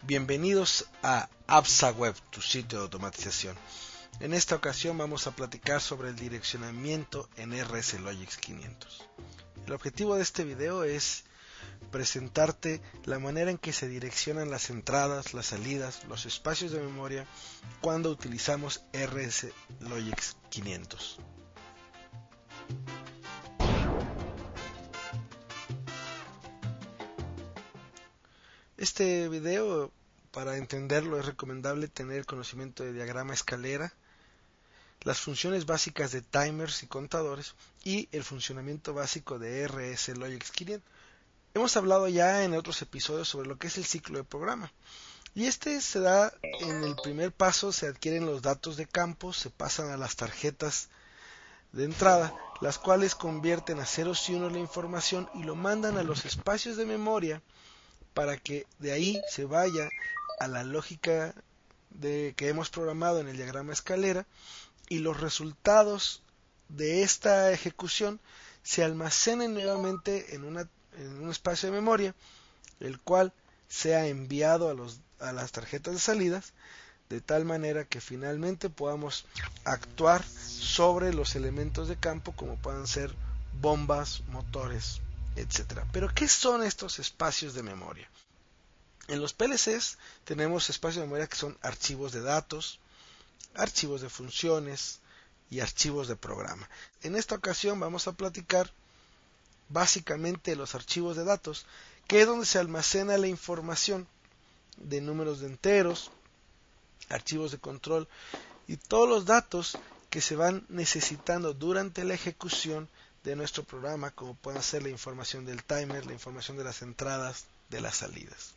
Bienvenidos a AppSAWeb, tu sitio de automatización. En esta ocasión vamos a platicar sobre el direccionamiento en RSLogix 500. El objetivo de este video es presentarte la manera en que se direccionan las entradas, las salidas, los espacios de memoria cuando utilizamos RSLogix 500. Este video, para entenderlo, es recomendable tener conocimiento de diagrama escalera, las funciones básicas de timers y contadores y el funcionamiento básico de RSLogix 500. Hemos hablado ya en otros episodios sobre lo que es el ciclo de programa. Y este se da en el primer paso: se adquieren los datos de campo, se pasan a las tarjetas de entrada, las cuales convierten a ceros y unos la información y lo mandan a los espacios de memoria para que de ahí se vaya a la lógica que hemos programado en el diagrama escalera, y los resultados de esta ejecución se almacenen nuevamente en un espacio de memoria, el cual sea enviado a las tarjetas de salidas, de tal manera que finalmente podamos actuar sobre los elementos de campo, como puedan ser bombas, motores, etc. Pero ¿qué son estos espacios de memoria? En los PLCs tenemos espacios de memoria que son archivos de datos, archivos de funciones y archivos de programa. En esta ocasión vamos a platicar básicamente los archivos de datos, que es donde se almacena la información de números de enteros, archivos de control y todos los datos que se van necesitando durante la ejecución de nuestro programa, como pueden ser la información del timer, la información de las entradas, de las salidas.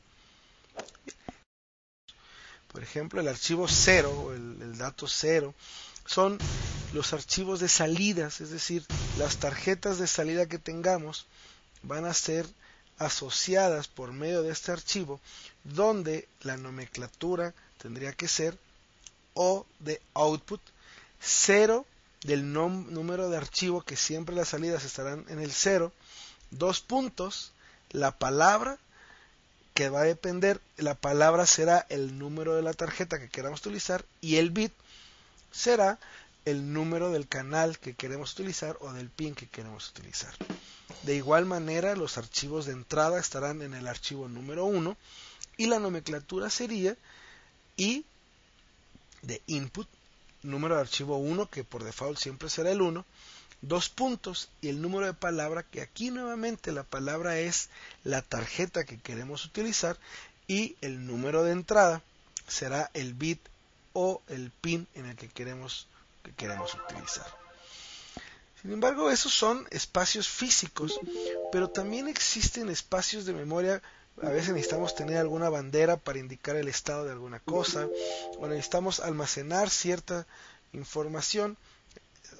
Por ejemplo, el archivo 0 o el dato 0 son los archivos de salidas, es decir, las tarjetas de salida que tengamos van a ser asociadas por medio de este archivo, donde la nomenclatura tendría que ser O de output, 0 del número de archivo, que siempre las salidas estarán en el 0, 2 puntos, la palabra, que va a depender, la palabra será el número de la tarjeta que queramos utilizar, y el bit será el número del canal que queremos utilizar o del pin que queremos utilizar. De igual manera, los archivos de entrada estarán en el archivo número 1 y la nomenclatura sería I de input, número de archivo 1, que por default siempre será el 1, 2 puntos y el número de palabra, que aquí nuevamente la palabra es la tarjeta que queremos utilizar, y el número de entrada será el bit o el pin en el que queremos utilizar. Sin embargo, esos son espacios físicos, pero también existen espacios de memoria. A veces necesitamos tener alguna bandera para indicar el estado de alguna cosa, o necesitamos almacenar cierta información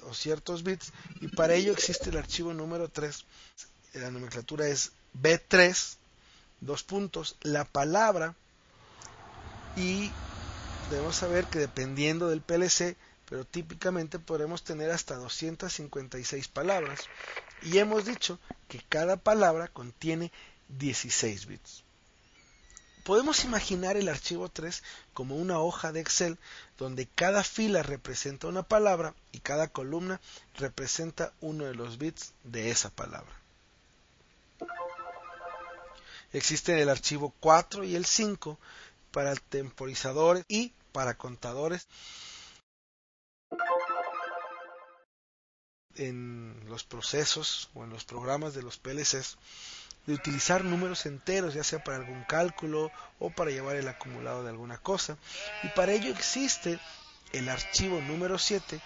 o ciertos bits, y para ello existe el archivo número 3. La nomenclatura es B3, 2 puntos, la palabra, y debemos saber que dependiendo del PLC, pero típicamente podremos tener hasta 256 palabras, y hemos dicho que cada palabra contiene 16 bits. Podemos imaginar el archivo 3 como una hoja de Excel donde cada fila representa una palabra y cada columna representa uno de los bits de esa palabra. Existen el archivo 4 y el 5 para temporizadores y para contadores. En los procesos o en los programas de los PLCs, de utilizar números enteros, ya sea para algún cálculo o para llevar el acumulado de alguna cosa, y para ello existe el archivo número 7,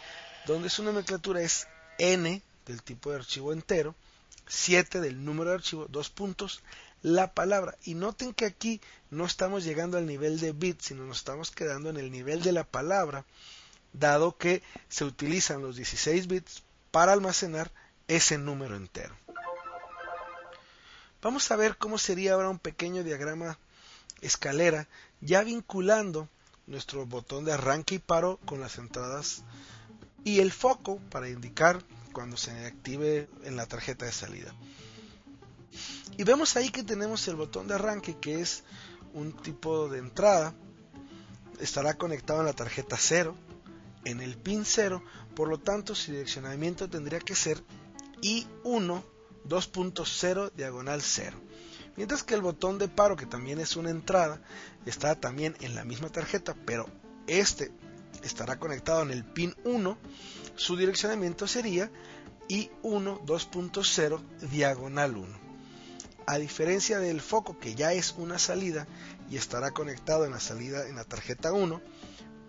donde su nomenclatura es N del tipo de archivo entero, 7 del número de archivo, 2 puntos, la palabra. Y noten que aquí no estamos llegando al nivel de bit, sino nos estamos quedando en el nivel de la palabra, dado que se utilizan los 16 bits para almacenar ese número entero. Vamos a ver cómo sería ahora un pequeño diagrama escalera, ya vinculando nuestro botón de arranque y paro con las entradas y el foco para indicar cuando se active en la tarjeta de salida. Y vemos ahí que tenemos el botón de arranque, que es un tipo de entrada, estará conectado en la tarjeta 0, en el pin 0, por lo tanto su direccionamiento tendría que ser I1 2.0 diagonal 0. Mientras que el botón de paro, que también es una entrada, está también en la misma tarjeta, pero este estará conectado en el pin 1, su direccionamiento sería I1 2.0 diagonal 1. A diferencia del foco, que ya es una salida y estará conectado en la salida en la tarjeta 1,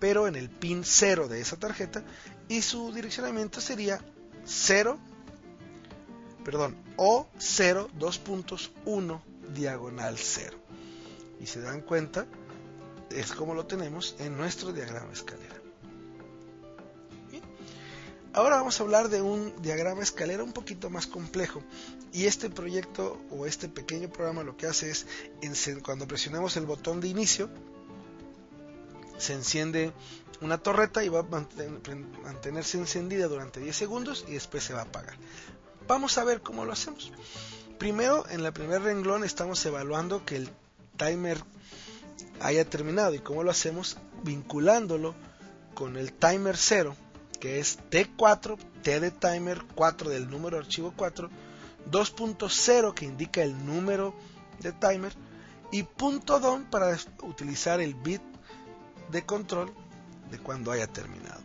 pero en el pin 0 de esa tarjeta, y su direccionamiento sería O0 2.1 diagonal 0. Y se dan cuenta, es como lo tenemos en nuestro diagrama escalera. Bien. Ahora vamos a hablar de un diagrama escalera un poquito más complejo. Y este proyecto o este pequeño programa lo que hace es, cuando presionamos el botón de inicio, se enciende una torreta y va a mantenerse encendida durante 10 segundos y después se va a apagar. Vamos a ver cómo lo hacemos. Primero, en el primer renglón estamos evaluando que el timer haya terminado. ¿Y cómo lo hacemos? Vinculándolo con el timer 0, que es T4, T de timer, 4 del número de archivo 4, 2.0 que indica el número de timer, y .don para utilizar el bit de control de cuando haya terminado.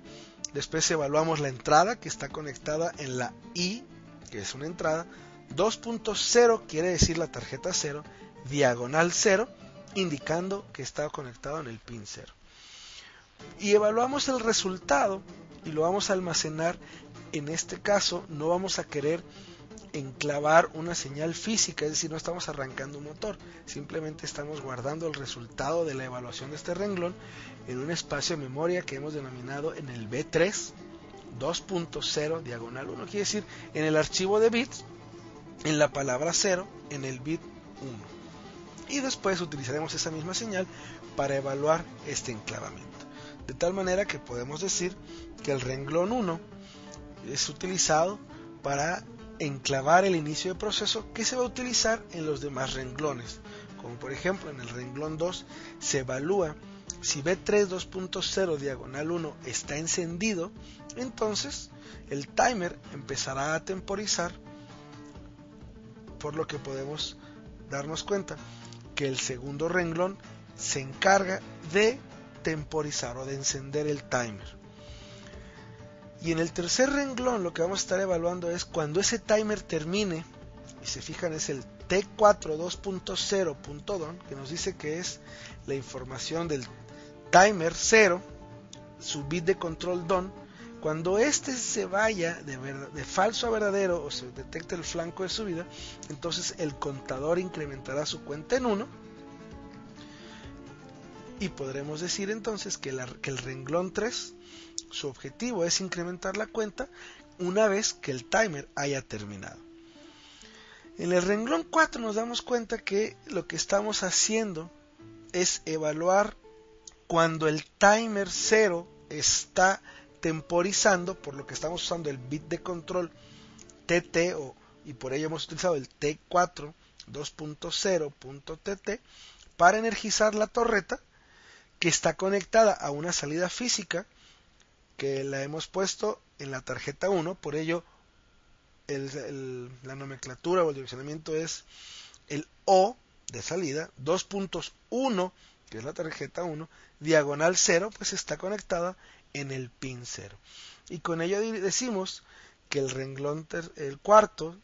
Después evaluamos la entrada, que está conectada en la I, que es una entrada. 2.0 quiere decir la tarjeta 0, diagonal 0, indicando que está conectado en el pin 0. Y evaluamos el resultado y lo vamos a almacenar. En este caso no vamos a querer enclavar una señal física, es decir, no estamos arrancando un motor, simplemente estamos guardando el resultado de la evaluación de este renglón en un espacio de memoria que hemos denominado en el B3 2.0 diagonal 1, quiere decir en el archivo de bits, en la palabra 0, en el bit 1. Y después utilizaremos esa misma señal para evaluar este enclavamiento. De tal manera que podemos decir que el renglón 1 es utilizado para enclavar el inicio de proceso que se va a utilizar en los demás renglones. Como por ejemplo en el renglón 2 se evalúa si B3 2.0 diagonal 1 está encendido, entonces el timer empezará a temporizar, por lo que podemos darnos cuenta que el segundo renglón se encarga de temporizar o de encender el timer. Y en el tercer renglón lo que vamos a estar evaluando es cuando ese timer termine, y se fijan es el T4 2.0.don, que nos dice que es la información del timer 0, su bit de control don. Cuando este se vaya de falso a verdadero o se detecte el flanco de subida, entonces el contador incrementará su cuenta en 1 y podremos decir entonces que el renglón 3, su objetivo es incrementar la cuenta una vez que el timer haya terminado. En el renglón 4 nos damos cuenta que lo que estamos haciendo es evaluar cuando el timer 0 está temporizando, por lo que estamos usando el bit de control TT y por ello hemos utilizado el T4 2.0.TT para energizar la torreta que está conectada a una salida física que la hemos puesto en la tarjeta 1, por ello la nomenclatura o el direccionamiento es el O de salida, 2.1 que es la tarjeta 1, diagonal 0, pues está conectada en el pin 0. Y con ello decimos que el renglón el cuarto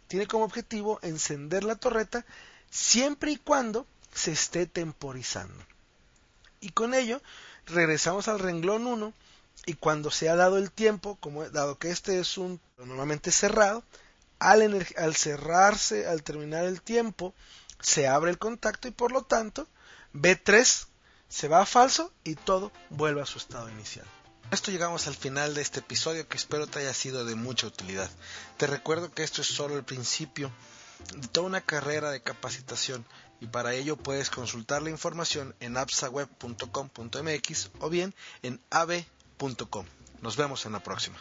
tiene como objetivo encender la torreta siempre y cuando se esté temporizando. Y con ello regresamos al renglón 1 y cuando se ha dado el tiempo, dado que este es normalmente cerrado, al cerrarse, al terminar el tiempo, se abre el contacto y por lo tanto B3 se va a falso y todo vuelve a su estado inicial. Con esto llegamos al final de este episodio que espero te haya sido de mucha utilidad. Te recuerdo que esto es solo el principio de toda una carrera de capacitación y para ello puedes consultar la información en apsaweb.com.mx o bien en ab.com. Nos vemos en la próxima.